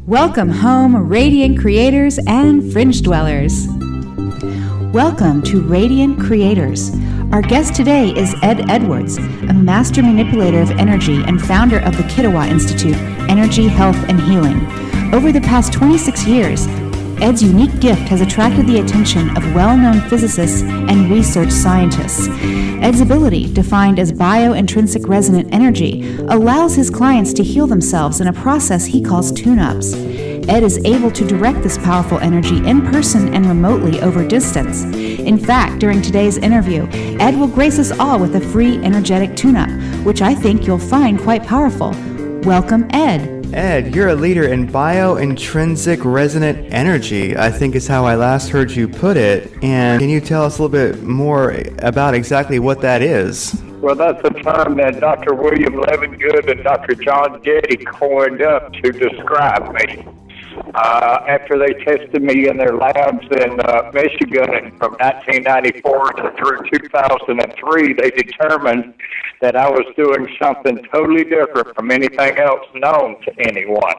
Welcome home, radiant creators and fringe dwellers. Welcome to Radiant Creators. Our guest today is Edd Edwards, a master manipulator of energy and founder of the Kituwah Institute, Energy, Health, and Healing. Over the past 26 years, Edd's unique gift has attracted the attention of well-known physicists and research scientists. Edd's ability, defined as Bio Intrinsic Resonant Energy, allows his clients to heal themselves in a process he calls tune-ups. Edd is able to direct this powerful energy in person and remotely over distance. In fact, during today's interview, Edd will grace us all with a free energetic tune-up, which I think you'll find quite powerful. Welcome, Edd. Edd, you're a leader in Bio Intrinsic Resonant Energy, I think is how I last heard you put it. And can you tell us a little bit more about exactly what that is? Well, that's a term that Dr. William Levingood and Dr. John Getty coined up to describe me. After they tested me in their labs in Michigan from 1994 through 2003, they determined that I was doing something totally different from anything else known to anyone.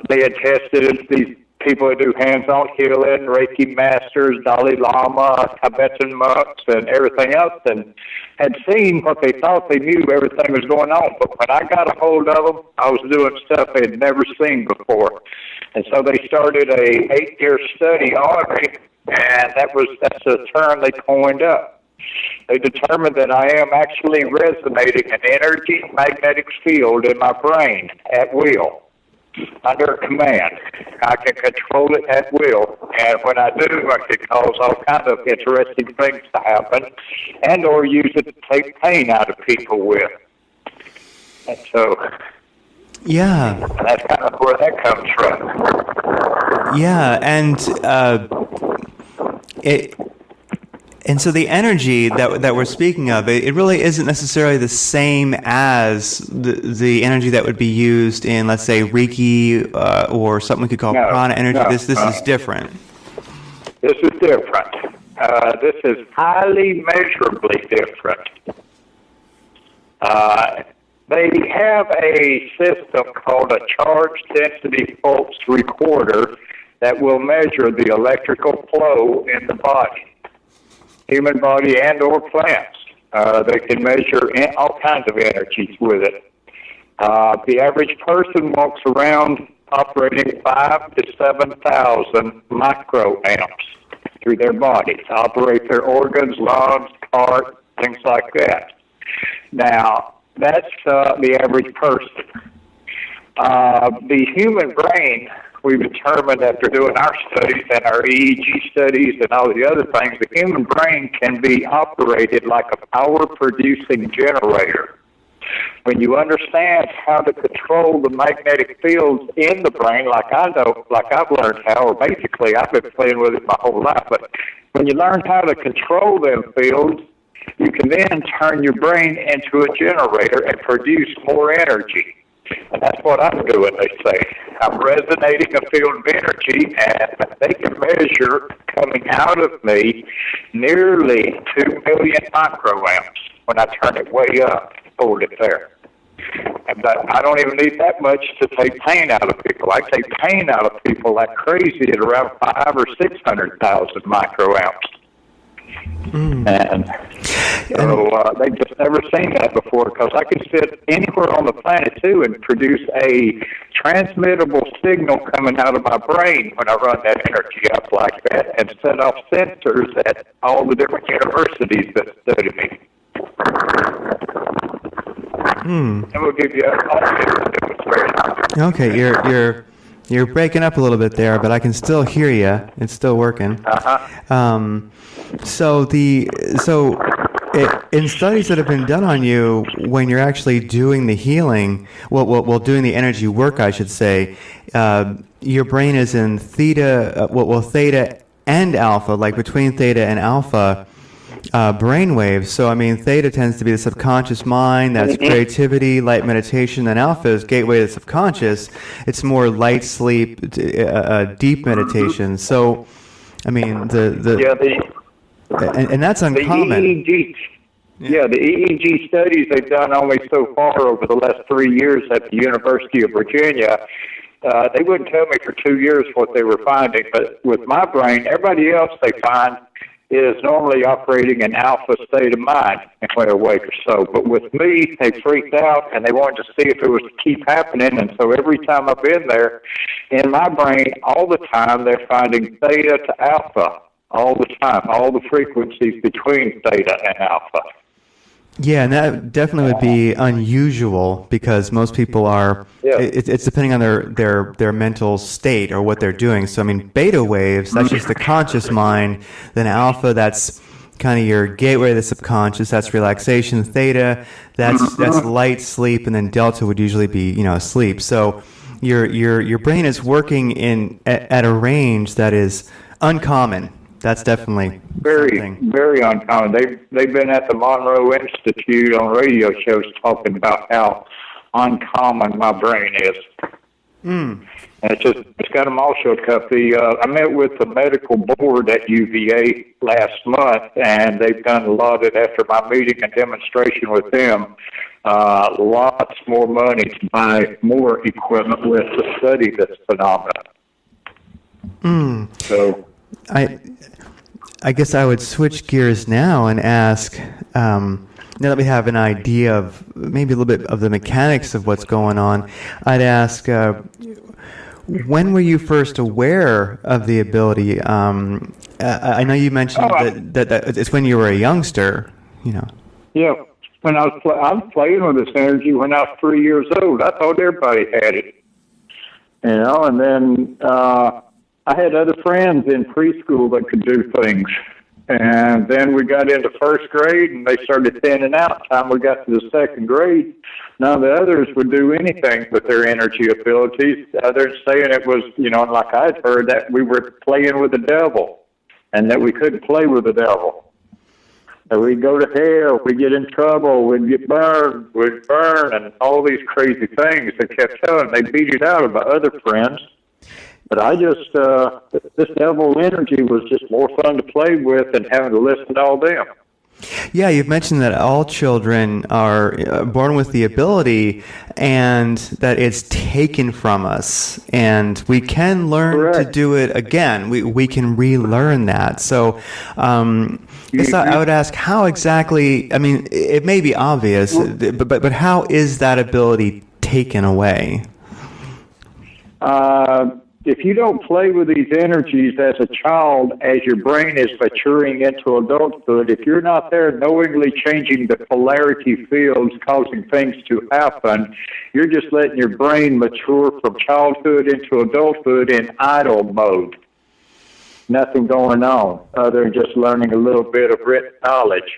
They had tested these people who do hands-on healing, Reiki masters, Dalai Lama, Tibetan monks, and everything else, and had seen what they thought they knew everything was going on. But when I got a hold of them, I was doing stuff they had never seen before. And so they started a 8-year study on me, and that's a term they coined up. They determined that I am actually resonating an energy magnetic field in my brain at will, under command. I can control it at will, and when I do, I can cause all kinds of interesting things to happen, and or use it to take pain out of people with. And so, yeah, that's kind of where that comes from. Yeah, and so the energy that we're speaking of, it really isn't necessarily the same as the energy that would be used in, let's say, Reiki or something we could call prana energy. This is different. This is different. This is highly measurably different. They have a system called a charge density pulse recorder that will measure the electrical flow in the body. Human body and or plants. They can measure all kinds of energies with it. The average person walks around operating 5,000 to 7,000 microamps through their body to operate their organs, lungs, heart, things like that. Now, that's the average person. The human brain, we've determined after doing our studies and our EEG studies and all the other things, the human brain can be operated like a power-producing generator. When you understand how to control the magnetic fields in the brain, like I've learned how, or basically I've been playing with it my whole life, but when you learn how to control them fields, you can then turn your brain into a generator and produce more energy. And that's what I'm doing, they say. I'm resonating a field of energy, and they can measure coming out of me nearly 2 million microamps when I turn it way up, hold it there. But I don't even need that much to take pain out of people. I take pain out of people like crazy at around 500,000 or 600,000 microamps. And so they've just never seen that before, because I can sit anywhere on the planet too and produce a transmittable signal coming out of my brain when I run that energy up like that, and set off sensors at all the different universities that study me. And we'll give you a demonstration. Okay, you're breaking up a little bit there, but I can still hear you. It's still working. In studies that have been done on you, when you're actually doing the healing, doing the energy work, I should say, your brain is in theta, theta and alpha, like between theta and alpha brain waves. So, I mean, theta tends to be the subconscious mind, that's creativity, light meditation, and alpha is gateway to the subconscious. It's more light sleep, deep meditation. So, I mean, and that's uncommon. The EEG, the EEG studies they've done only so far over the last 3 years at the University of Virginia they wouldn't tell me for 2 years what they were finding, but with my brain, everybody else they find is normally operating in alpha state of mind when they're awake or so. But with me, they freaked out and they wanted to see if it was to keep happening. And so every time I've been there, in my brain, all the time, they're finding theta to alpha all the time, all the frequencies between theta and alpha. Yeah, and that definitely would be unusual because most people are. Yeah. It's depending on their mental state or what they're doing. So I mean, beta waves, that's just the conscious mind. Then alpha, that's kind of your gateway to the subconscious. That's relaxation. Theta, that's light sleep, and then delta would usually be sleep. So your brain is working at a range that is uncommon. That's definitely something. Very uncommon. They've been at the Monroe Institute on radio shows talking about how uncommon my brain is. And it's got them all shook up. I met with the medical board at UVA last month, and they've done allotted after my meeting and demonstration with them lots more money to buy more equipment with to study this phenomenon. So. I guess I would switch gears now and ask, now that we have an idea of maybe a little bit of the mechanics of what's going on, I'd ask, when were you first aware of the ability? I know you mentioned that it's when you were a youngster, Yeah, when I was playing with this energy when I was 3 years old. I thought everybody had it, and then I had other friends in preschool that could do things. And then we got into first grade, and they started thinning out. By the time we got to the second grade, none of the others would do anything with their energy abilities, other than saying it was, like I'd heard, that we were playing with the devil, and that we couldn't play with the devil. That we'd go to hell, we'd get in trouble, we'd get burned, we'd burn, and all these crazy things they kept telling. They beat it out of my other friends. But I just, this devil energy was just more fun to play with than having to listen to all them. Yeah, you've mentioned that all children are born with the ability and that it's taken from us. And we can learn to do it again. We can relearn that. So I would ask how exactly, I mean, it may be obvious, but how is that ability taken away? If you don't play with these energies as a child, as your brain is maturing into adulthood, if you're not there knowingly changing the polarity fields, causing things to happen, you're just letting your brain mature from childhood into adulthood in idle mode. Nothing going on other than just learning a little bit of written knowledge.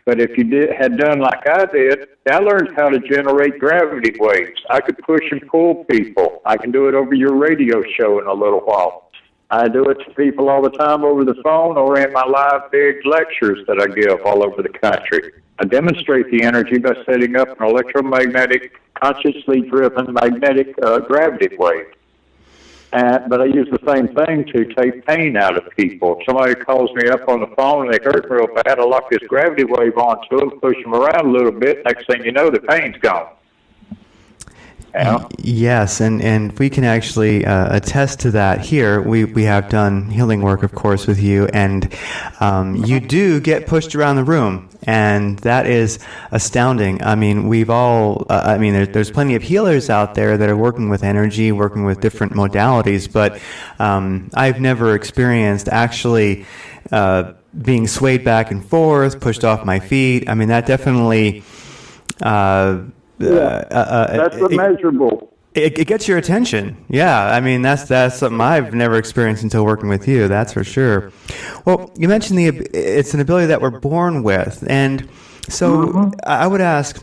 But if you had done like I did, I learned how to generate gravity waves. I could push and pull people. I can do it over your radio show in a little while. I do it to people all the time over the phone or in my live big lectures that I give all over the country. I demonstrate the energy by setting up an electromagnetic, consciously driven magnetic gravity wave. But I use the same thing to take pain out of people. If somebody calls me up on the phone and they hurt real bad, I lock this gravity wave onto them, push them around a little bit. Next thing you know, the pain's gone. Yes, and we can actually attest to that here. We have done healing work, of course, with you, and you do get pushed around the room, and that is astounding. I mean, we've all, there's plenty of healers out there that are working with energy, working with different modalities, but I've never experienced actually being swayed back and forth, pushed off my feet. I mean, that definitely... that's measurable. It gets your attention. Yeah, I mean that's something I've never experienced until working with you. That's for sure. Well, you mentioned it's an ability that we're born with, and so I would ask,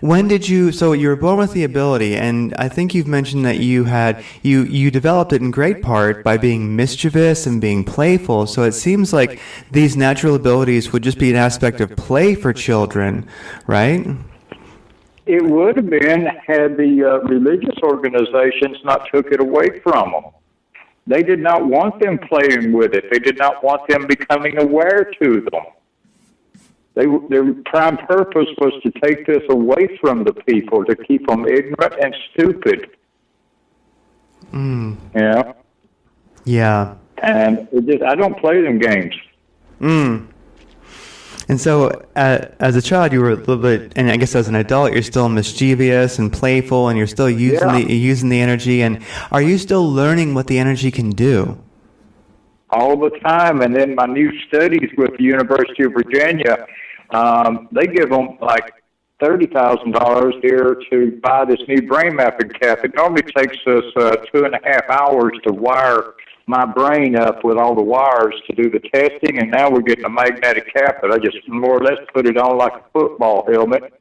when did you? So you were born with the ability, and I think you've mentioned that you developed it in great part by being mischievous and being playful. So it seems like these natural abilities would just be an aspect of play for children, right? It would have been had the religious organizations not took it away from them. They did not want them playing with it. They did not want them becoming aware to them. Their prime purpose was to take this away from the people, to keep them ignorant and stupid. Mm. Yeah. Yeah. And I don't play them games. Mm. And so, as a child, you were a little bit, and I guess as an adult, you're still mischievous and playful, and you're still using the energy. And are you still learning what the energy can do? All the time. And then my new studies with the University of Virginia, they give them like $30,000 here to buy this new brain mapping cap. It normally takes us 2.5 hours to wire my brain up with all the wires to do the testing, and now we're getting a magnetic cap that I just more or less put it on like a football helmet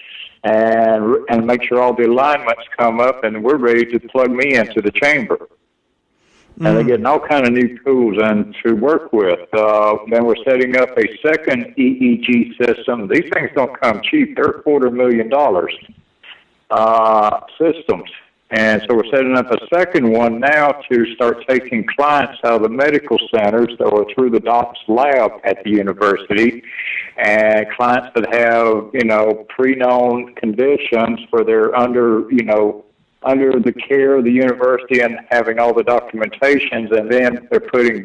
and make sure all the alignments come up, and we're ready to plug me into the chamber. And they're getting all kind of new tools and to work with. Then we're setting up a second EEG system. These things don't come cheap. They're $250,000 systems. And so we're setting up a second one now to start taking clients out of the medical centers or through the doc's lab at the university, and clients that have, pre-known conditions where they're under the care of the university and having all the documentations, and then they're going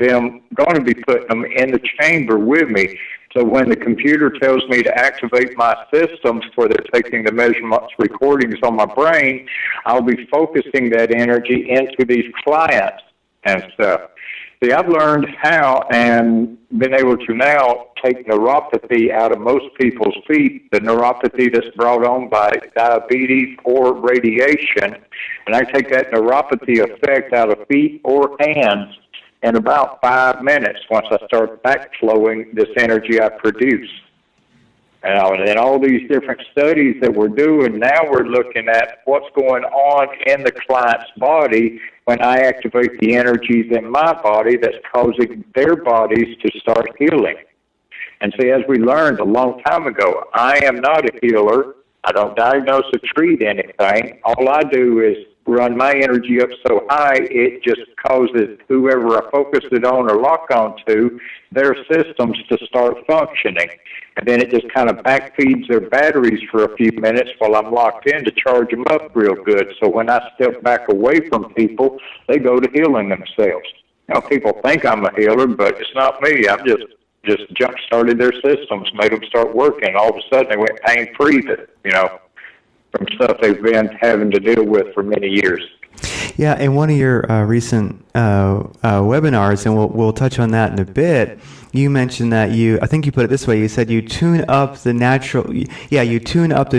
to be putting them in the chamber with me. So when the computer tells me to activate my systems where they're taking the measurements, recordings on my brain, I'll be focusing that energy into these clients and stuff. See, I've learned how and been able to now take neuropathy out of most people's feet, the neuropathy that's brought on by diabetes or radiation, and I take that neuropathy effect out of feet or hands in about 5 minutes once I start backflowing this energy I produce. And then all these different studies that we're doing, now we're looking at what's going on in the client's body when I activate the energies in my body that's causing their bodies to start healing. And see, as we learned a long time ago, I am not a healer. I don't diagnose or treat anything. All I do is run my energy up so high, it just causes whoever I focus it on or lock onto, their systems to start functioning. And then it just kind of backfeeds their batteries for a few minutes while I'm locked in to charge them up real good. So when I step back away from people, they go to healing themselves. People think I'm a healer, but it's not me. I've just jump-started their systems, made them start working. All of a sudden, they went pain-free, from stuff they've been having to deal with for many years. Yeah, in one of your recent webinars, and we'll touch on that in a bit, you mentioned that I think you put it this way, you said you tune up the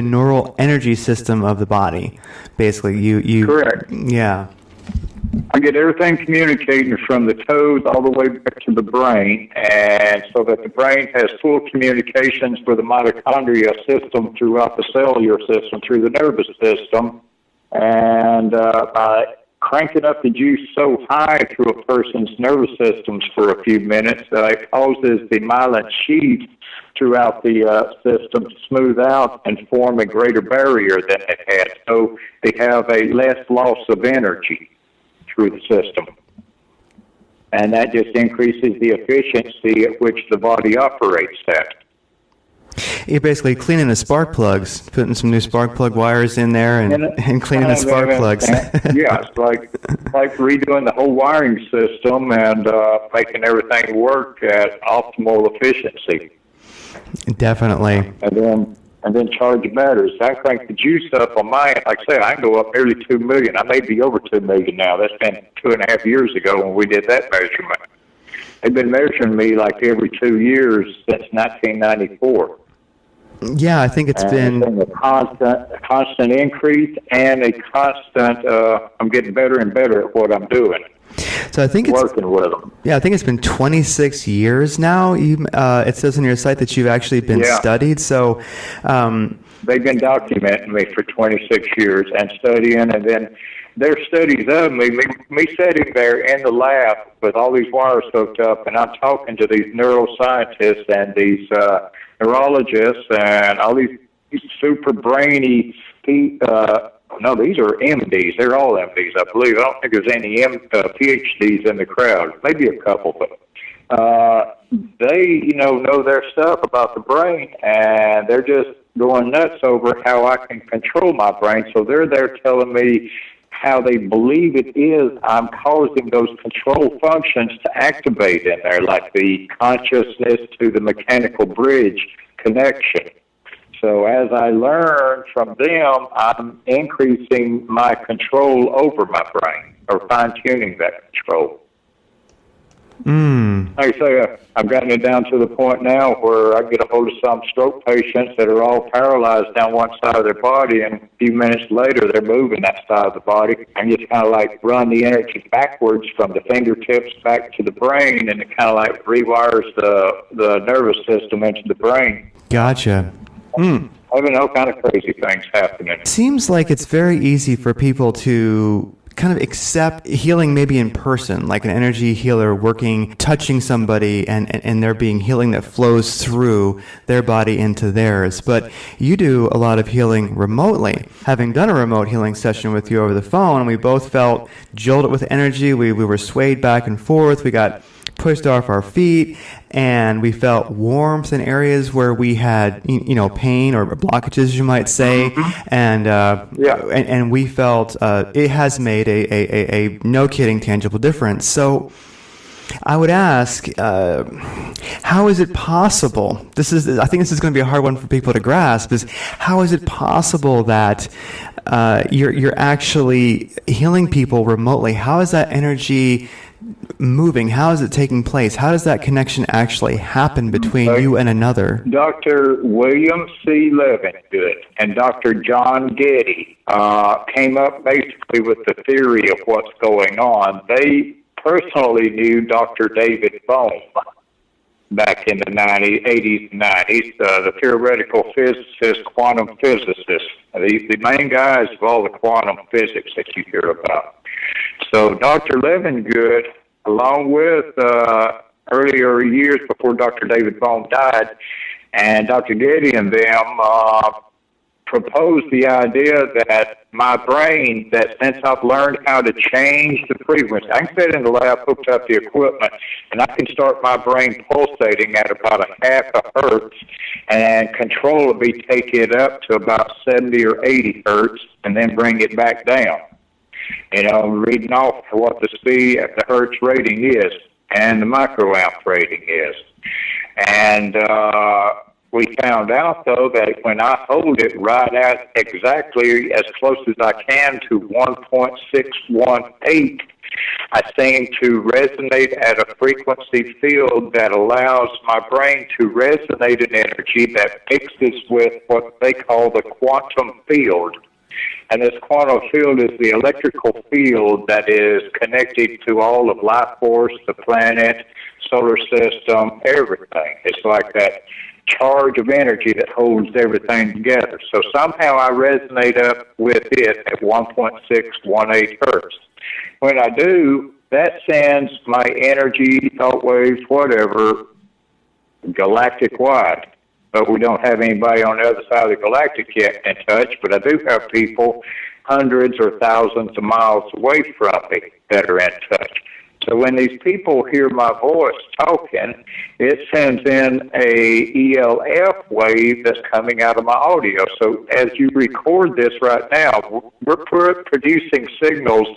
neural energy system of the body. Basically, you Correct. Yeah. I get everything communicating from the toes all the way back to the brain, and so that the brain has full communications with the mitochondria system throughout the cellular system, through the nervous system. And by cranking up the juice so high through a person's nervous systems for a few minutes, it causes the myelin sheath throughout the system to smooth out and form a greater barrier than it had. So they have a less loss of energy through the system. And that just increases the efficiency at which the body operates at. You're basically cleaning the spark plugs, putting some new spark plug wires in there and cleaning the spark plugs. Yeah, it's like redoing the whole wiring system and making everything work at optimal efficiency. Definitely. And then charge the batteries. I crank the juice up on mine. Like I said, I can go up nearly 2 million. I may be over 2 million now. That's been 2.5 years ago when we did that measurement. They've been measuring me like every 2 years since 1994. Yeah, I think it's been a constant increase and a constant. I'm getting better and better at what I'm doing. So I think working with them. Yeah, I think it's been 26 years now. It says on your site that you've actually been studied. So they've been documenting me for 26 years and studying, and then their studies of me sitting there in the lab with all these wires hooked up, and I'm talking to these neuroscientists and these neurologists and all these super brainy people. No, these are MDs. They're all MDs, I believe. I don't think there's any PhDs in the crowd. Maybe a couple, but they, know their stuff about the brain, and they're just going nuts over how I can control my brain. So they're there telling me how they believe it is I'm causing those control functions to activate in there, like the consciousness to the mechanical bridge connection. So as I learn from them, I'm increasing my control over my brain, or fine-tuning that control. Like I say, I've gotten it down to the point now where I get a hold of some stroke patients that are all paralyzed down one side of their body, and a few minutes later they're moving that side of the body. I just kind of like run the energy backwards from the fingertips back to the brain, and it kind of like rewires the nervous system into the brain. Gotcha. Having all kind of crazy things happening. It seems like it's very easy for people to kind of accept healing maybe in person, like an energy healer touching somebody and there being healing that flows through their body into theirs. But you do a lot of healing remotely. Having done a remote healing session with you over the phone, we both felt jolted with energy. We were swayed back and forth. We got pushed off our feet, and we felt warmth in areas where we had, pain or blockages, you might say, and we felt it has made a no kidding tangible difference. So I would ask, how is it possible? I think this is going to be a hard one for people to grasp. Is how is it possible that you're actually healing people remotely? How is that energy moving? How is it taking place? How does that connection actually happen between you and another? Dr. William C. Levengood and Dr. John Getty came up basically with the theory of what's going on. They personally knew Dr. David Bohm back in the 80s and 90s, the theoretical physicist, quantum physicist, the main guys of all the quantum physics that you hear about. So Dr. Levengood, along with earlier years before Dr. David Bohm died, and Dr. Getty and them proposed the idea that my brain, that since I've learned how to change the frequency, I can sit in the lab, hooked up the equipment, and I can start my brain pulsating at about a half a hertz, and control will be take it up to about 70 or 80 hertz, and then bring it back down. Reading off what the speed at the hertz rating is and the microamp rating is. And we found out, though, that when I hold it right at exactly as close as I can to 1.618, I seem to resonate at a frequency field that allows my brain to resonate in energy that mixes with what they call the quantum field. And this quantum field is the electrical field that is connected to all of life force, the planet, solar system, everything. It's like that charge of energy that holds everything together. So somehow I resonate up with it at 1.618 hertz. When I do, that sends my energy, thought waves, whatever, galactic-wide. But we don't have anybody on the other side of the galactic yet in touch, but I do have people hundreds or thousands of miles away from me that are in touch. So when these people hear my voice talking, it sends in a ELF wave that's coming out of my audio. So as you record this right now, we're producing signals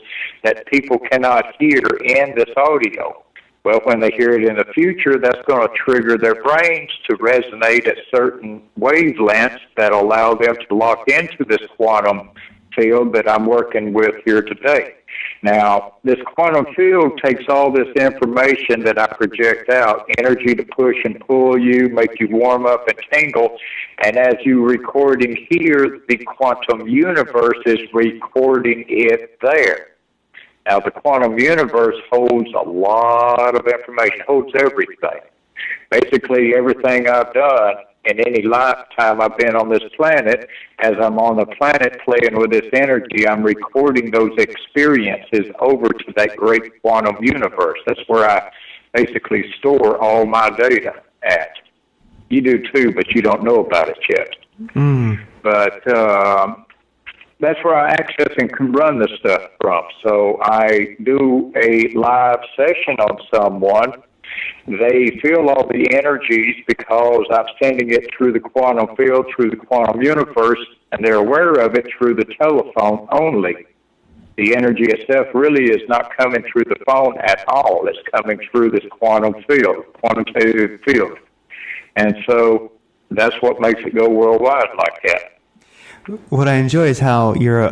that people cannot hear in this audio. Well, when they hear it in the future, that's going to trigger their brains to resonate at certain wavelengths that allow them to lock into this quantum field that I'm working with here today. Now, this quantum field takes all this information that I project out, energy to push and pull you, make you warm up and tingle, and as you're recording here, the quantum universe is recording it there. Now, the quantum universe holds a lot of information, holds everything. Basically, everything I've done in any lifetime I've been on this planet, as I'm on the planet playing with this energy, I'm recording those experiences over to that great quantum universe. That's where I basically store all my data at. You do too, but you don't know about it yet. But that's where I access and can run this stuff from. So I do a live session on someone. They feel all the energies because I'm sending it through the quantum field, through the quantum universe, and they're aware of it through the telephone only. The energy itself really is not coming through the phone at all. It's coming through this quantitative field. And so that's what makes it go worldwide like that. What I enjoy is how you're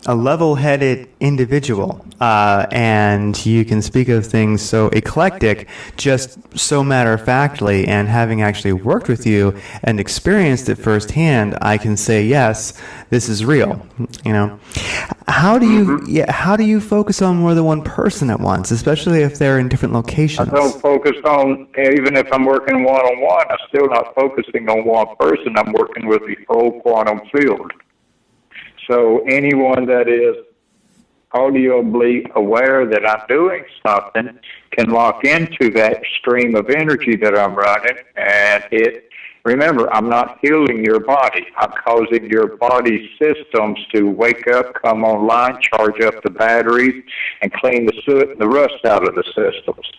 a level-headed individual, and you can speak of things so eclectic, just so matter-of-factly, and having actually worked with you and experienced it firsthand, I can say, yes, this is real. You know, how do you focus on more than one person at once, especially if they're in different locations? I don't focus on, even if I'm working one-on-one, I'm still not focusing on one person. I'm working with the whole quantum field. So anyone that is audibly aware that I'm doing something can lock into that stream of energy that I'm running. And remember, I'm not healing your body. I'm causing your body systems to wake up, come online, charge up the batteries, and clean the soot and the rust out of the systems.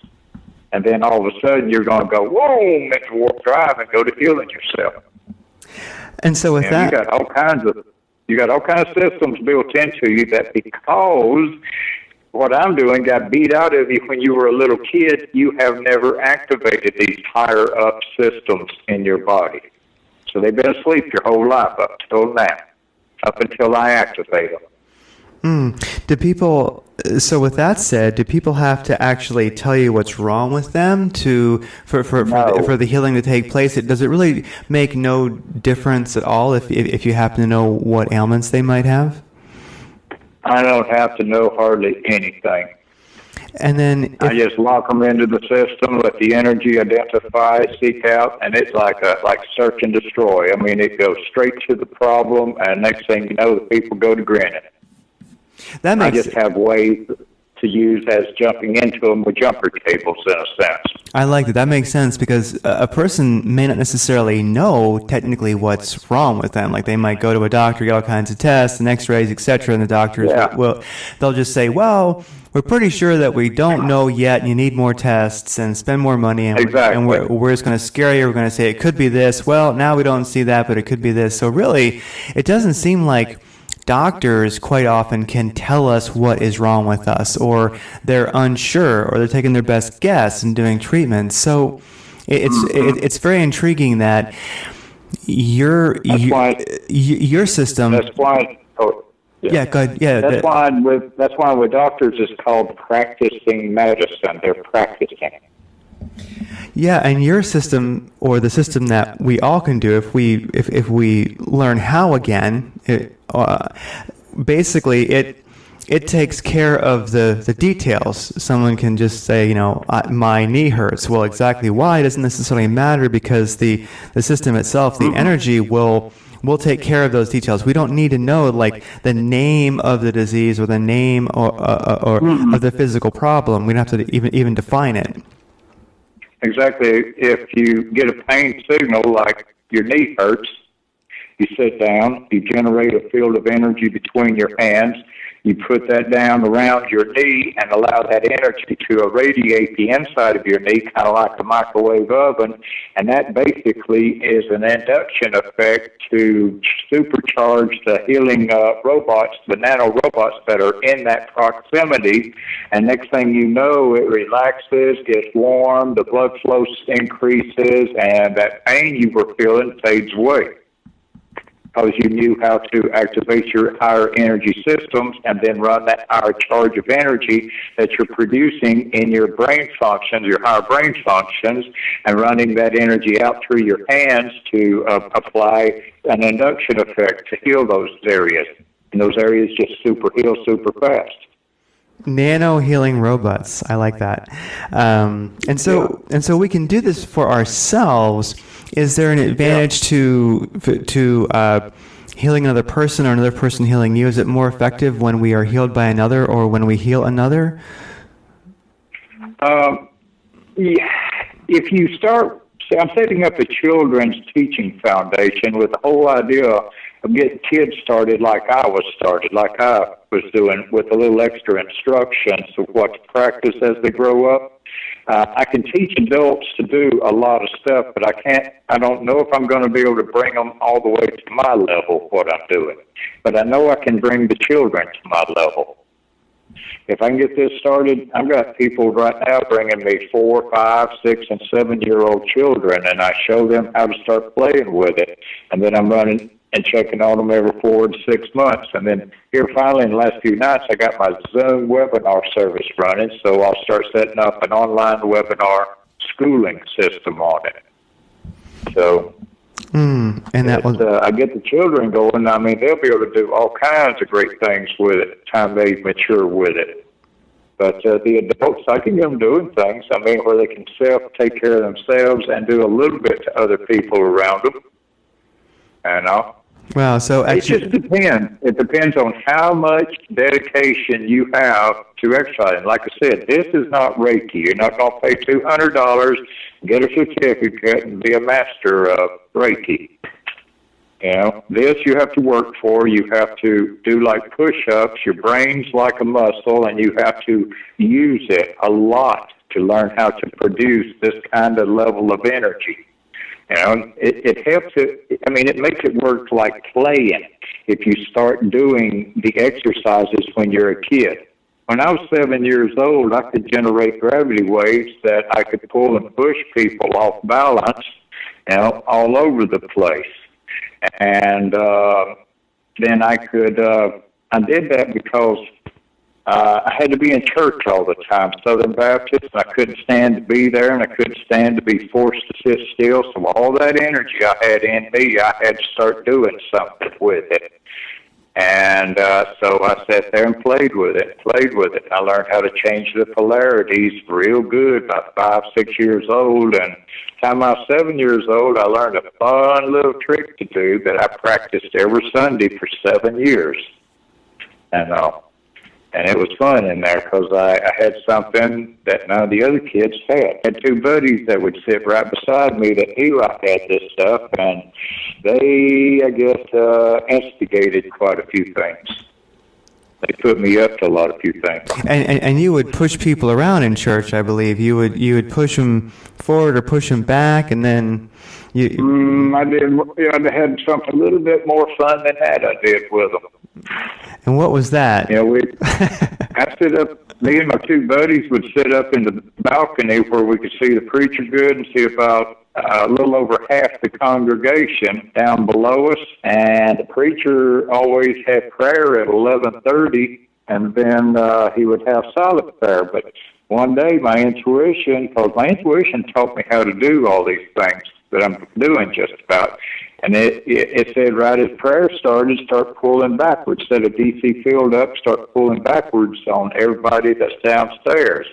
And then all of a sudden you're going to go, whoa, into warp drive and go to healing yourself. And so with that, you got all kinds of systems built into you that, because what I'm doing got beat out of you when you were a little kid, you have never activated these higher up systems in your body. So they've been asleep your whole life up till now, up until I activate them. So with that said, do people have to actually tell you what's wrong with them for the healing to take place? Does it really make no difference at all if you happen to know what ailments they might have? I don't have to know hardly anything. And then I just lock them into the system, let the energy identify, seek out, and it's like search and destroy. I mean, it goes straight to the problem, and next thing you know, the people go to grinning. I just have ways to use as jumping into them with jumper cables, in a sense. I like that. That makes sense, because a person may not necessarily know technically what's wrong with them. Like, they might go to a doctor, get all kinds of tests and x-rays, etc., and the doctors they'll just say, well, we're pretty sure that we don't know yet, and you need more tests and spend more money, and, we're just going to scare you. We're going to say it could be this. Well, now we don't see that, but it could be this. So really, it doesn't seem like doctors quite often can tell us what is wrong with us, or they're unsure, or they're taking their best guess and doing treatments. So it's very intriguing that your system. That's why. Yeah, go ahead. Yeah, that's why with doctors it's called practicing medicine. They're practicing. Yeah, and your system, or the system that we all can do if we learn how again, basically it takes care of the details. Someone can just say, my knee hurts. Well, exactly why doesn't necessarily matter, because the system itself, the energy will take care of those details. We don't need to know like the name of the disease or the name or of the physical problem. We don't have to even define it. Exactly. If you get a pain signal like your knee hurts, you sit down, you generate a field of energy between your hands, you put that down around your knee and allow that energy to irradiate the inside of your knee, kind of like a microwave oven, and that basically is an induction effect to supercharge the healing robots, the nano-robots that are in that proximity, and next thing you know, it relaxes, gets warm, the blood flow increases, and that pain you were feeling fades away. Because you knew how to activate your higher energy systems and then run that higher charge of energy that you're producing in your brain functions, your higher brain functions, and running that energy out through your hands to apply an induction effect to heal those areas. And those areas just heal super fast. Nano healing robots. I like that. And so we can do this for ourselves. Is there an advantage to healing another person or another person healing you? Is it more effective when we are healed by another or when we heal another? If you start, I'm setting up a children's teaching foundation with the whole idea of getting kids started like I was doing, with a little extra instructions of what to practice as they grow up. I can teach adults to do a lot of stuff, but I don't know if I'm going to be able to bring them all the way to my level, what I'm doing. But I know I can bring the children to my level. If I can get this started, I've got people right now bringing me 4, 5, 6, and 7-year-old children, and I show them how to start playing with it. And then I'm running and checking on them every 4 to 6 months. And then here finally in the last few nights, I got my Zoom webinar service running, so I'll start setting up an online webinar schooling system on it. So and that was I get the children going. I mean, they'll be able to do all kinds of great things with it, time they mature with it. But the adults, I can get them doing things, I mean, where they can take care of themselves and do a little bit to other people around them. And wow. So it just depends. It depends on how much dedication you have to exercise. And like I said, this is not Reiki. You're not going to pay $200, get a certificate, and be a master of Reiki. You know, this you have to work for. You have to do like push-ups. Your brain's like a muscle, and you have to use it a lot to learn how to produce this kind of level of energy. You know, it helps it. I mean, it makes it work like playing if you start doing the exercises when you're a kid. When I was 7 years old, I could generate gravity waves that I could pull and push people off balance, you know, all over the place. And then I did that because I had to be in church all the time, Southern Baptist, and I couldn't stand to be there, and I couldn't stand to be forced to sit still. So all that energy I had in me, I had to start doing something with it. And so I sat there and played with it. I learned how to change the polarities real good about 5, 6 years old. And by the time I was 7 years old, I learned a fun little trick to do that I practiced every Sunday for 7 years. And it was fun in there because I had something that none of the other kids had. I had 2 buddies that would sit right beside me that knew I had this stuff, and they, I guess, instigated quite a few things. They put me up to a lot of few things. And you would push people around in church, I believe. You would push them forward or push them back, and then you. I did. Yeah, I had something a little bit more fun than that. I did with them. And what was that? Yeah, I sit up. Me and my 2 buddies would sit up in the balcony where we could see the preacher good and see about a little over half the congregation down below us. And the preacher always had prayer at 11:30, and then he would have silent prayer. But one day, my intuition taught me how to do all these things that I'm doing just about. And it said right as prayer started, start pulling backwards. Set a DC field up, start pulling backwards on everybody that's downstairs.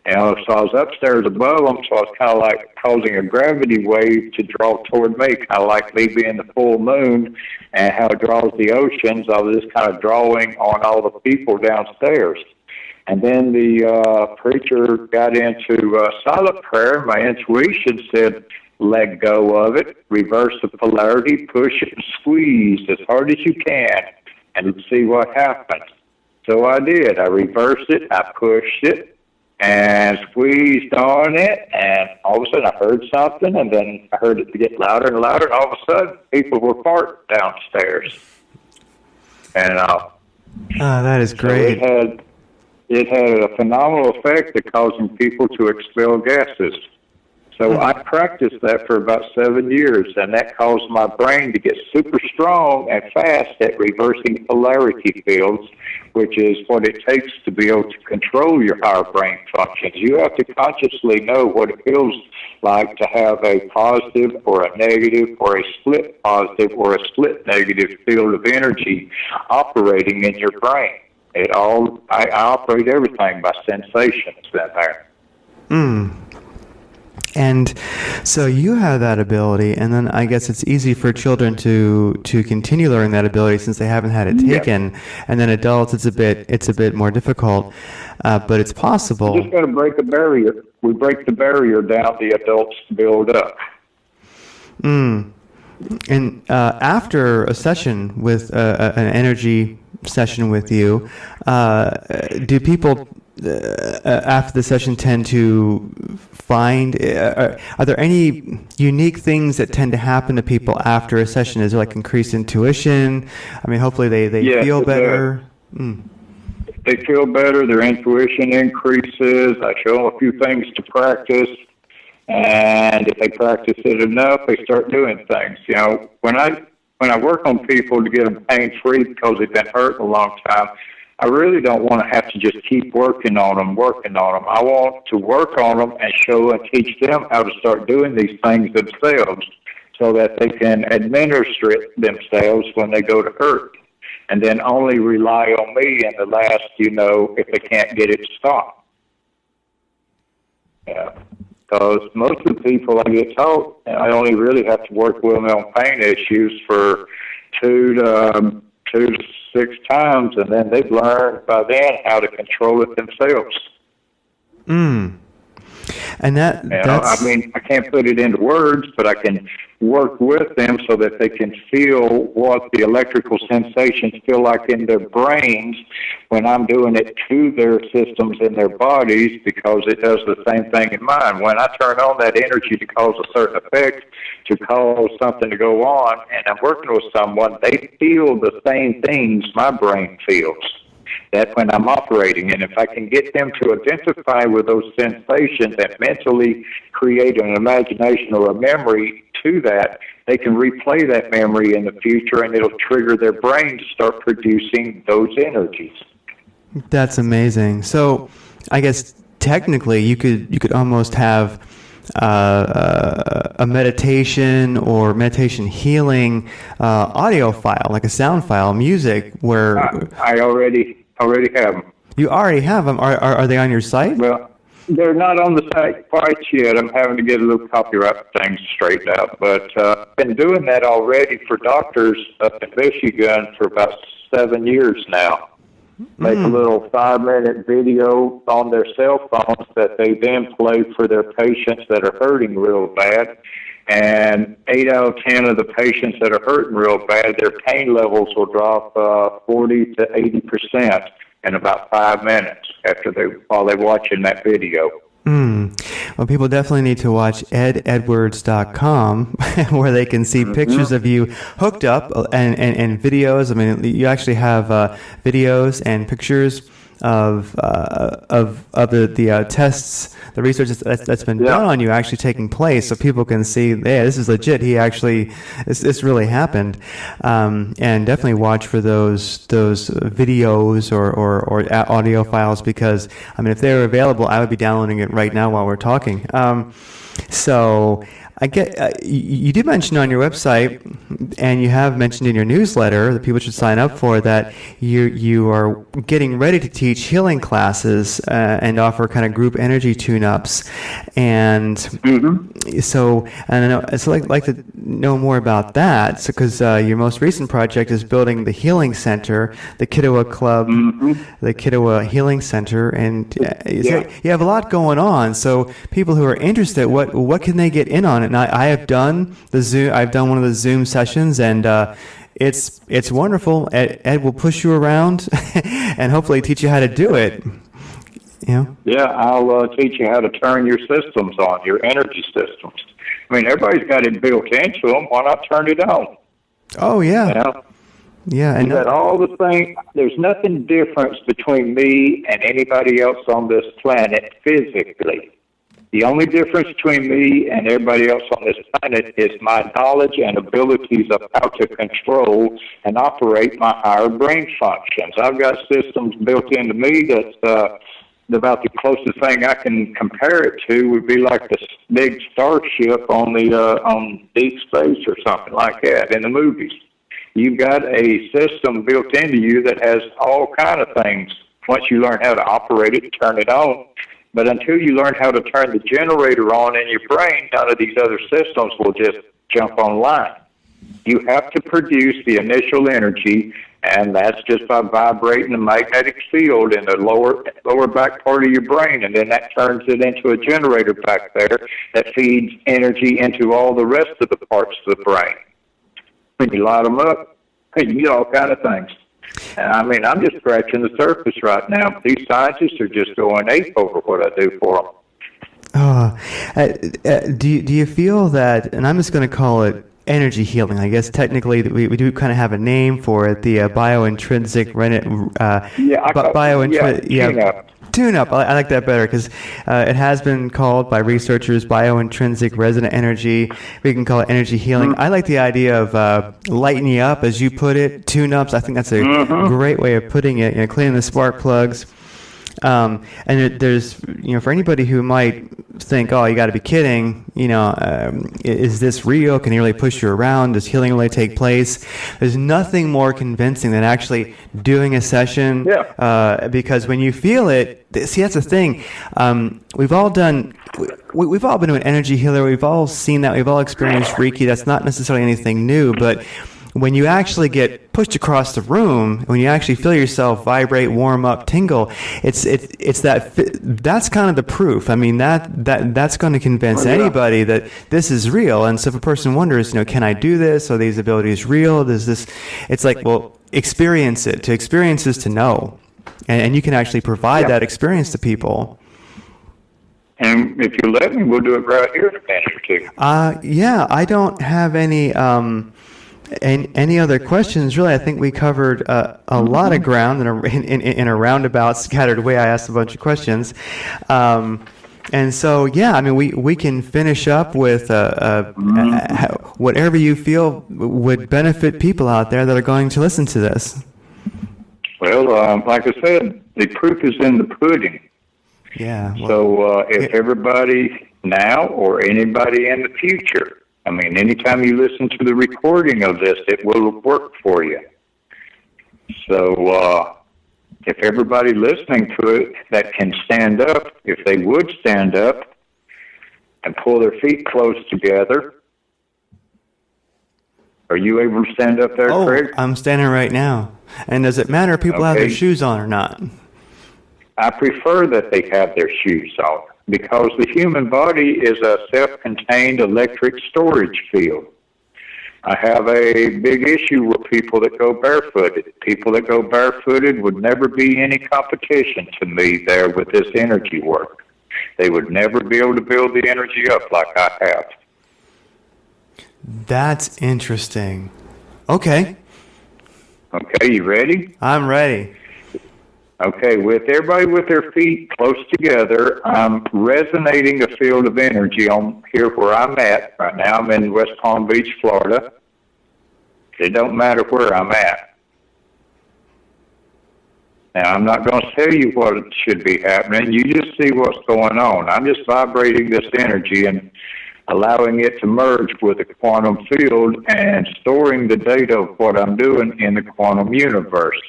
You know, so I was upstairs above them, so I was kind of like causing a gravity wave to draw toward me, kind of like me being the full moon and how it draws the oceans. I was just kind of drawing on all the people downstairs. And then the preacher got into silent prayer. My intuition said, let go of it, reverse the polarity, push it and squeeze as hard as you can, and see what happens. So I did. I reversed it, I pushed it, and squeezed on it, and all of a sudden I heard something, and then I heard it get louder and louder, and all of a sudden people were farting downstairs. And that is great. So it had a phenomenal effect of causing people to expel gases. So I practiced that for about 7 years, and that caused my brain to get super strong and fast at reversing polarity fields, which is what it takes to be able to control your higher brain functions. You have to consciously know what it feels like to have a positive or a negative or a split positive or a split negative field of energy operating in your brain. I operate everything by sensations in there. And so you have that ability, and then I guess it's easy for children to continue learning that ability since they haven't had it taken. Yeah. And then adults, it's a bit more difficult, but it's possible. We're just going to break a barrier. We break the barrier down, the adults build up. And after a session with an energy session with you, do people after the session tend to find, are there any unique things that tend to happen to people after a session? Is there like increased intuition? I mean, hopefully they feel better. they feel better, their intuition increases. I show them a few things to practice, and if they practice it enough, they start doing things. You know, when I work on people to get them pain-free because they've been hurt a long time, I really don't want to have to just keep working on them. I want to work on them and show and teach them how to start doing these things themselves so that they can administer it themselves when they go to hurt, and then only rely on me in the last, if they can't get it stopped. Yeah. Because most of the people I get taught, I only really have to work with them on pain issues for 2 to 6 times, and then they've learned by then how to control it themselves. And that's... I mean, I can't put it into words, but I can work with them so that they can feel what the electrical sensations feel like in their brains when I'm doing it to their systems in their bodies, because it does the same thing in mine. When I turn on that energy to cause a certain effect, to cause something to go on, and I'm working with someone, they feel the same things my brain feels. That when I'm operating, and if I can get them to identify with those sensations and mentally create an imagination or a memory to that, they can replay that memory in the future, and it'll trigger their brain to start producing those energies. That's amazing. So, I guess technically, you could almost have a meditation or meditation healing audio file, like a sound file, music, where... I already have them. You already have them? Are they on your site? Well, they're not on the site quite yet. I'm having to get a little copyright things straightened out. But I've been doing that already for doctors up in Michigan for about 7 years now. Make a little 5-minute video on their cell phones that they then play for their patients that are hurting real bad. And 8 out of 10 of the patients that are hurting real bad, their pain levels will drop 40 to 80% in about 5 minutes while they're watching that video. Well, people definitely need to watch eddedwards.com where they can see pictures of you hooked up and videos. I mean, you actually have videos and pictures of the tests, the research that's been done on you actually taking place, so people can see, yeah, this is legit. He actually, this really happened, and definitely watch for those videos or audio files, because I mean, if they were available, I would be downloading it right now while we're talking. So I get you did mention on your website, and you have mentioned in your newsletter that people should sign up for, that you are getting ready to teach healing classes and offer kind of group energy tune-ups, and so I'd like to know more about that. So because your most recent project is building the healing center, the Kituwah Club, the Kituwah Healing Center, and you have a lot going on. So people who are interested, what can they get in on it? And I have done the Zoom. I've done one of the Zoom sessions, and it's wonderful. Ed will push you around and hopefully teach you how to do it. Yeah, I'll teach you how to turn your systems on, your energy systems. I mean, everybody's got it built into them. Why not turn it on? Oh, yeah. Yeah, and that all the things. There's nothing different between me and anybody else on this planet physically. The only difference between me and everybody else on this planet is my knowledge and abilities of how to control and operate my higher brain functions. I've got systems built into me that's about the closest thing I can compare it to would be like this big starship on deep space or something like that in the movies. You've got a system built into you that has all kind of things. Once you learn how to operate it, turn it on. But until you learn how to turn the generator on in your brain, none of these other systems will just jump online. You have to produce the initial energy, and that's just by vibrating the magnetic field in the lower back part of your brain, and then that turns it into a generator back there that feeds energy into all the rest of the parts of the brain. When you light them up, you get all kind of things. I mean, I'm just scratching the surface right now. These scientists are just going ape over what I do for them. Do you feel that, and I'm just going to call it energy healing. I guess technically we do kind of have a name for it, the Bio Intrinsic Tune-up. I like that better because it has been called by researchers Bio Intrinsic Resonant Energy. We can call it energy healing. I like the idea of lighting you up, as you put it, tune-ups. I think that's a great way of putting it, cleaning the spark plugs. And there's, for anybody who might think, oh, you got to be kidding, is this real? Can he really push you around? Does healing really take place? There's nothing more convincing than actually doing a session, because when you feel it, see, that's the thing. We've all been to an energy healer. We've all seen that. We've all experienced Reiki. That's not necessarily anything new, but when you actually get pushed across the room, when you actually feel yourself vibrate, warm up, tingle, it's that's kind of the proof. I mean, that's going to convince anybody that this is real. And so if a person wonders, can I do this? Are these abilities real? Does this? It's like, well, experience it. To experience is to know, and you can actually provide that experience to people. And if you let me, we'll do it right here in a minute or two. I don't have any other questions, really. I think we covered a lot of ground in a roundabout, scattered way. I asked a bunch of questions. And so, we can finish up with whatever you feel would benefit people out there that are going to listen to this. Well, like I said, the proof is in the pudding. Yeah. Well, so if everybody now or anybody in the future, anytime you listen to the recording of this, it will work for you. So if everybody listening to it that can stand up, if they would stand up and pull their feet close together. Are you able to stand up there, Craig? I'm standing right now. And does it matter if people have their shoes on or not? I prefer that they have their shoes on, because the human body is a self-contained electric storage field. I have a big issue with people that go barefooted. People that go barefooted would never be any competition to me there with this energy work. They would never be able to build the energy up like I have. That's interesting. Okay. Okay, you ready? I'm ready. Okay, with everybody with their feet close together, I'm resonating a field of energy on here where I'm at. Right now I'm in West Palm Beach, Florida. It don't matter where I'm at. Now, I'm not going to tell you what should be happening. You just see what's going on. I'm just vibrating this energy and allowing it to merge with the quantum field and storing the data of what I'm doing in the quantum universe.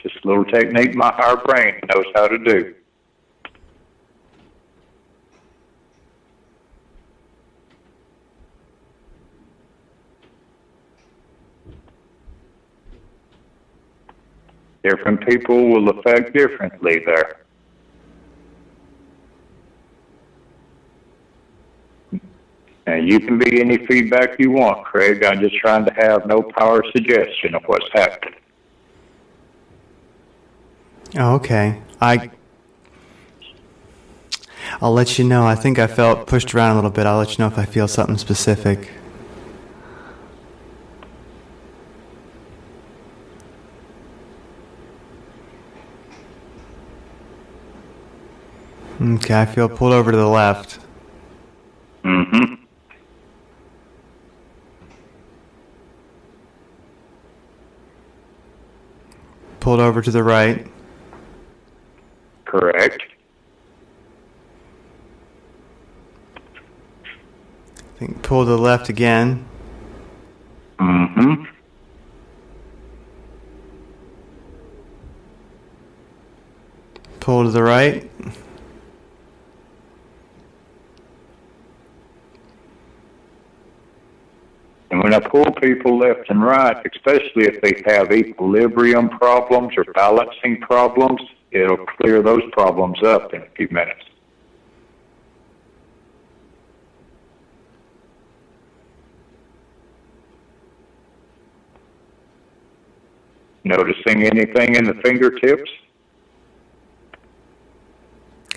Just a little technique my higher brain knows how to do. Different people will affect differently there. And you can be any feedback you want, Craig. I'm just trying to have no power suggestion of what's happening. Oh, okay. I'll let you know. I think I felt pushed around a little bit. I'll let you know if I feel something specific. Okay, I feel pulled over to the left. Mm-hmm. Pulled over to the right. Correct. I think pull to the left again. Mm-hmm. Pull to the right. And when I pull people left and right, especially if they have equilibrium problems or balancing problems, it'll clear those problems up in a few minutes. Noticing anything in the fingertips?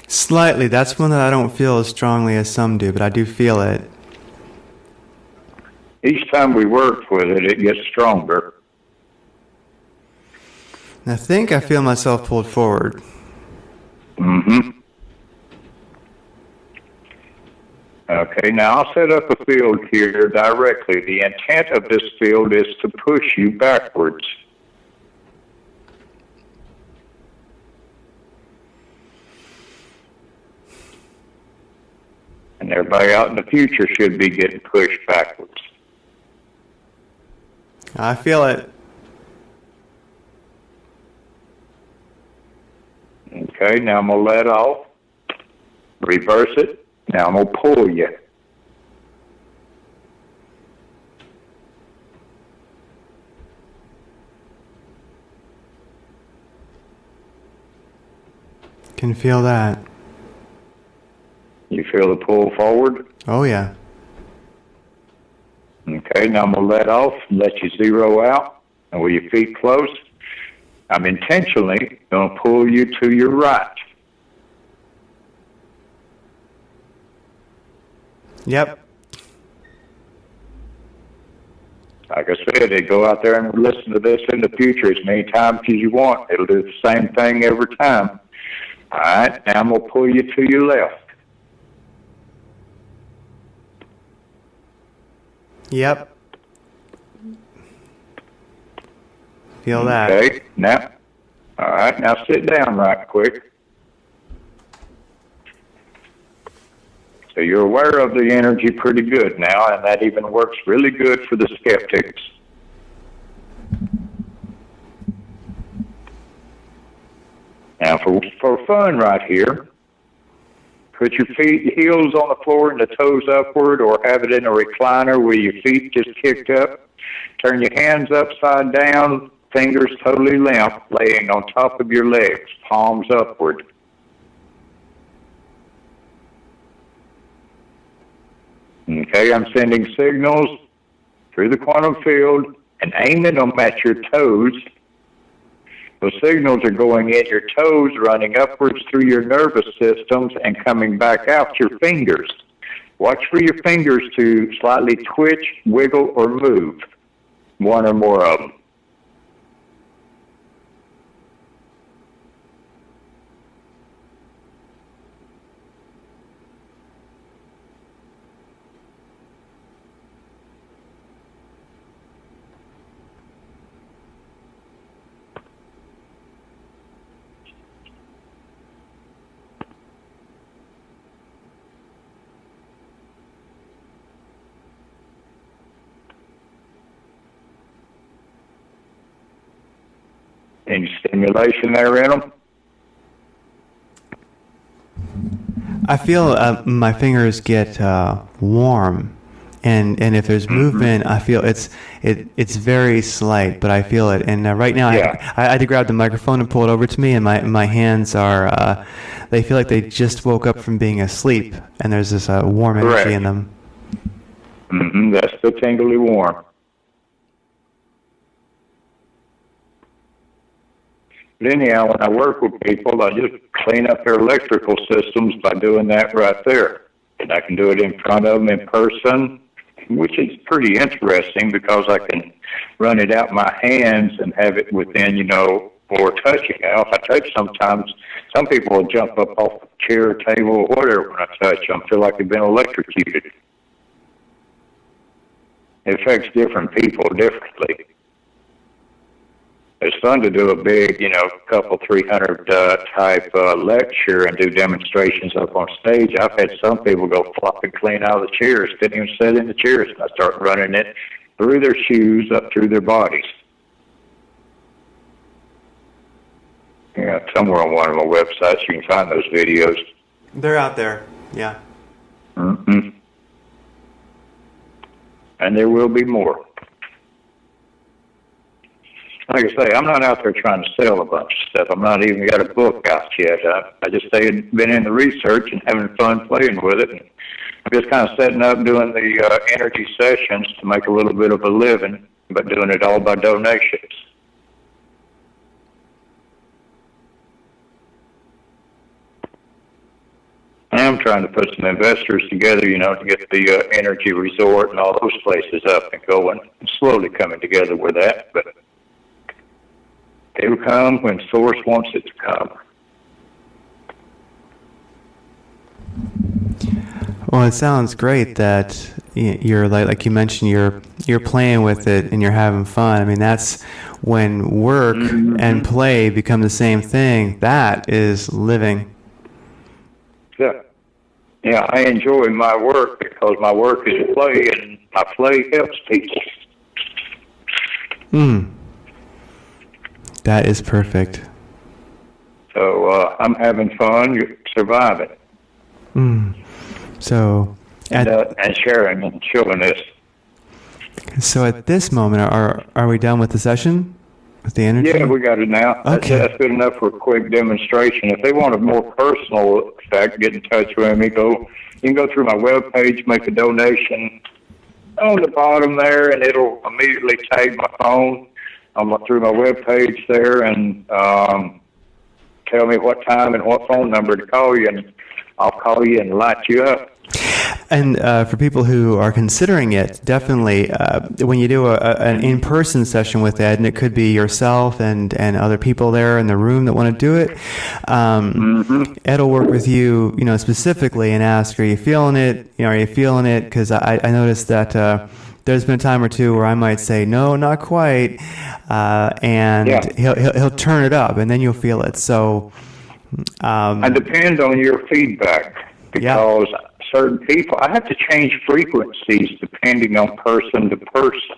Slightly. That's one that I don't feel as strongly as some do, but I do feel it. Each time we work with it, it gets stronger. I think I feel myself pulled forward. Mm-hmm. Okay, now I'll set up a field here directly. The intent of this field is to push you backwards. And everybody out in the future should be getting pushed backwards. I feel it. Okay, now I'm going to let off. Reverse it. Now I'm going to pull you. Can feel that. You feel the pull forward? Oh, yeah. Okay, now I'm going to let off, let you zero out. And with your feet close, I'm intentionally going to pull you to your right. Yep. Like I said, go out there and listen to this in the future as many times as you want. It'll do the same thing every time. All right, now I'm going to pull you to your left. Yep. Feel that. Okay, now, all right, now sit down right quick. So you're aware of the energy pretty good now, and that even works really good for the skeptics. Now, for fun right here, put your heels on the floor and the toes upward, or have it in a recliner where your feet just kicked up. Turn your hands upside down, fingers totally limp, laying on top of your legs, palms upward. Okay, I'm sending signals through the quantum field and aiming them at your toes. Those signals are going in your toes, running upwards through your nervous systems and coming back out your fingers. Watch for your fingers to slightly twitch, wiggle, or move. One or more of them. Any stimulation there in them? I feel my fingers get warm, and if there's movement, I feel it's very slight, but I feel it. And right now, Yeah. I had to grab the microphone and pull it over to me, and my hands are they feel like they just woke up from being asleep, and there's this warm energy Correct. in them. Mm-hmm, that's the tingly warm. But anyhow, when I work with people, I just clean up their electrical systems by doing that right there. And I can do it in front of them in person, which is pretty interesting because I can run it out my hands and have it within, or touching. Now, if I touch sometimes, some people will jump up off the chair, table, or whatever when I touch them. Feel like they've been electrocuted. It affects different people differently. It's fun to do a big, couple 300 type lecture and do demonstrations up on stage. I've had some people go flopping clean out of the chairs, didn't even sit in the chairs, and I start running it through their shoes up through their bodies. Yeah, somewhere on one of my websites you can find those videos. They're out there, yeah. Mm-hmm. And there will be more. Like I say, I'm not out there trying to sell a bunch of stuff. I'm not even got a book out yet. I just been in the research and having fun playing with it. And I'm just kind of setting up doing the energy sessions to make a little bit of a living, but doing it all by donations. am trying to put some investors together, to get the energy resort and all those places up and going. I'm slowly coming together with that, but it will come when Source wants it to come. Well, it sounds great that you're like you mentioned, you're playing with it and you're having fun. I mean, that's when work and play become the same thing. That is living. Yeah, I enjoy my work because my work is play, and my play helps people. That is perfect. So I'm having fun, surviving. So, and sharing and showing this. So at this moment, are we done with the session? With the energy? Yeah, we got it now. Okay. That's good enough for a quick demonstration. If they want a more personal effect, get in touch with me. You can go through my webpage, make a donation on the bottom there, and it'll immediately tag my phone through my webpage there and tell me what time and what phone number to call you, and I'll call you and light you up. And for people who are considering it, definitely when you do an in-person session with Ed, and it could be yourself and other people there in the room that want to do it, Ed will work with you, specifically and ask, "Are you feeling it? Are you feeling it?" Because I noticed that there's been a time or two where I might say, "No, not quite," and he'll turn it up, and then you'll feel it. So it depends on your feedback because. Certain people, I have to change frequencies depending on person to person.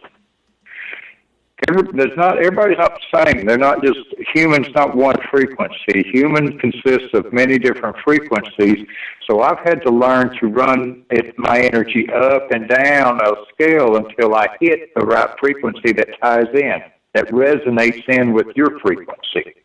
Everybody's not the same. They're not just humans. Not one frequency. Human consists of many different frequencies. So I've had to learn to run my energy up and down a scale until I hit the right frequency that ties in, that resonates in with your frequency.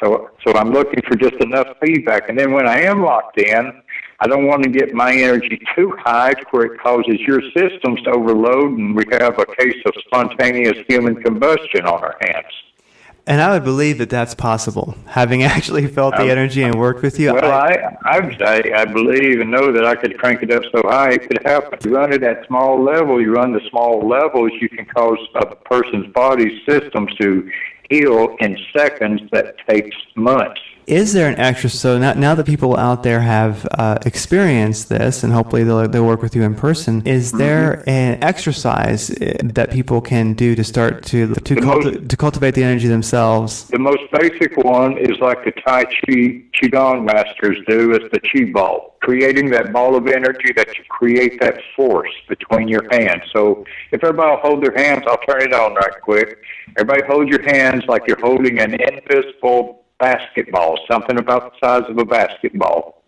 So I'm looking for just enough feedback. And then when I am locked in, I don't want to get my energy too high to where it causes your systems to overload and we have a case of spontaneous human combustion on our hands. And I would believe that that's possible, having actually felt the energy and worked with you. Well, I believe and know that I could crank it up so high it could happen. You run it at small level, you run the small levels, you can cause a person's body systems to heal in seconds that takes months. Is there an extra, so now that people out there have experienced this, and hopefully they'll work with you in person, is there an exercise that people can do to start to cultivate the energy themselves? The most basic one is like the Tai Chi Qigong masters do, is the Chi ball. Creating that ball of energy that you create that force between your hands. So if everybody will hold their hands, I'll turn it on right quick. Everybody hold your hands like you're holding an invisible basketball, something about the size of a basketball.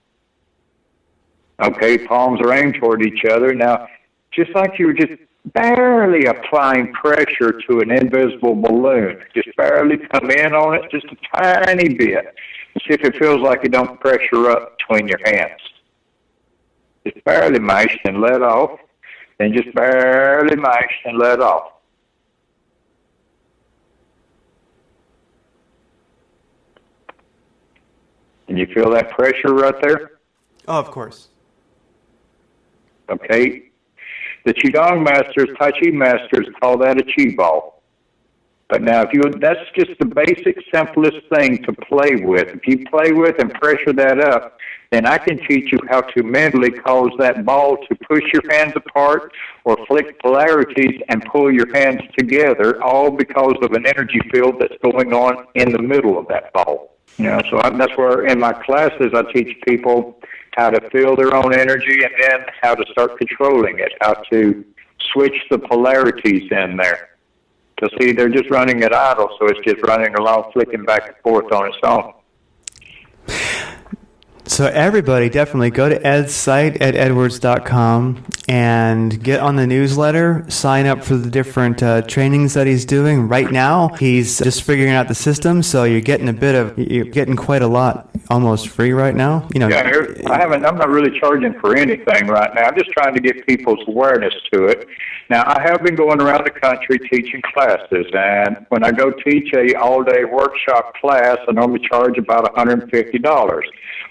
Okay, palms are aimed toward each other. Now, just like you were just barely applying pressure to an invisible balloon, just barely come in on it just a tiny bit. And see if it feels like you don't pressure up between your hands. Just barely mash and let off, then just barely mash and let off. Can you feel that pressure right there? Oh, of course. Okay. The Qigong masters, Tai Chi masters, call that a Chi ball. But now, that's just the basic, simplest thing to play with. If you play with and pressure that up, then I can teach you how to mentally cause that ball to push your hands apart or flick polarities and pull your hands together, all because of an energy field that's going on in the middle of that ball. So that's where in my classes I teach people how to feel their own energy and then how to start controlling it, how to switch the polarities in there. So see, they're just running it idle, so it's just running along, flicking back and forth on its own. So everybody definitely go to Ed's site, eddedwards.com, and get on the newsletter, sign up for the different trainings that he's doing. Right now, he's just figuring out the system, so you're getting quite a lot almost free right now. I'm not really charging for anything right now. I'm just trying to get people's awareness to it. Now, I have been going around the country teaching classes, and when I go teach a all-day workshop class, I normally charge about $150.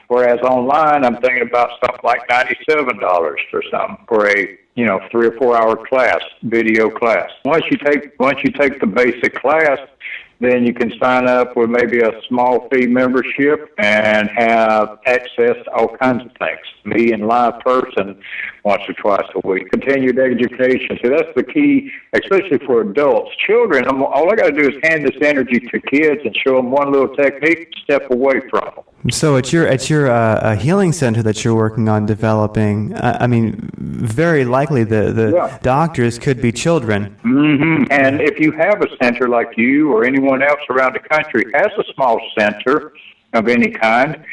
Whereas online, I'm thinking about something like $97 or something for a 3 or 4 hour class, video class. Once you take the basic class, then you can sign up with maybe a small fee membership and have access to all kinds of things. Me in live person once or twice a week. Continued education. So that's the key, especially for adults. Children, all I got to do is hand this energy to kids and show them one little technique, step away from them. So it's your healing center that you're working on developing. I mean, very likely the doctors could be children. Mm-hmm. And if you have a center like you or anyone else around the country has a small center of any kind,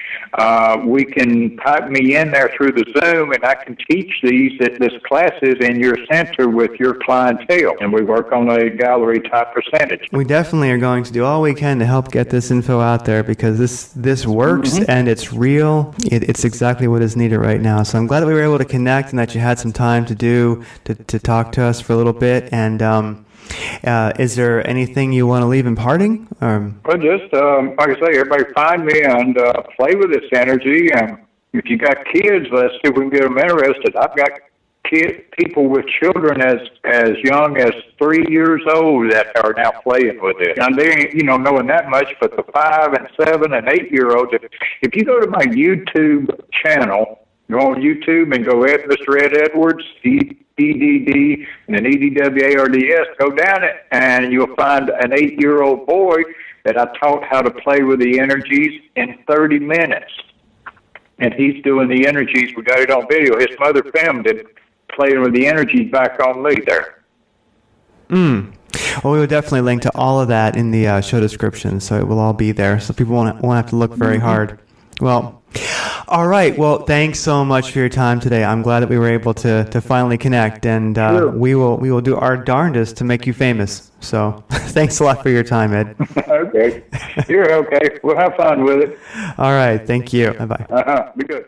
we can type me in there through the Zoom, and I can teach these classes in your center with your clientele, and we work on a gallery type percentage. We definitely are going to do all we can to help get this info out there, because this works and it's real. It's exactly what is needed right now. So I'm glad that we were able to connect and that you had some time to talk to us for a little bit. And is there anything you want to leave in parting? Well, just like I say, everybody find me and play with this energy. And if you got kids, let's see if we can get them interested. I've got people with children as young as 3 years old that are now playing with it. And they ain't, knowing that much, but the 5 and 7 and 8 year olds, if you go to my YouTube channel, go on YouTube and go Mr. Edd Edwards, EDD, and then EDWARDS, go down it, and you'll find an 8-year-old boy that I taught how to play with the energies in 30 minutes. And he's doing the energies. We got it on video. His mother filmed it, playing with the energies back on me there. Well, we will definitely link to all of that in the show description, so it will all be there, so people won't have to look very hard. Well, all right. Well, thanks so much for your time today. I'm glad that we were able to finally connect, and we will do our darndest to make you famous. So thanks a lot for your time, Ed. Okay. You're okay. We'll have fun with it. All right. Thank you. Bye-bye. Be good.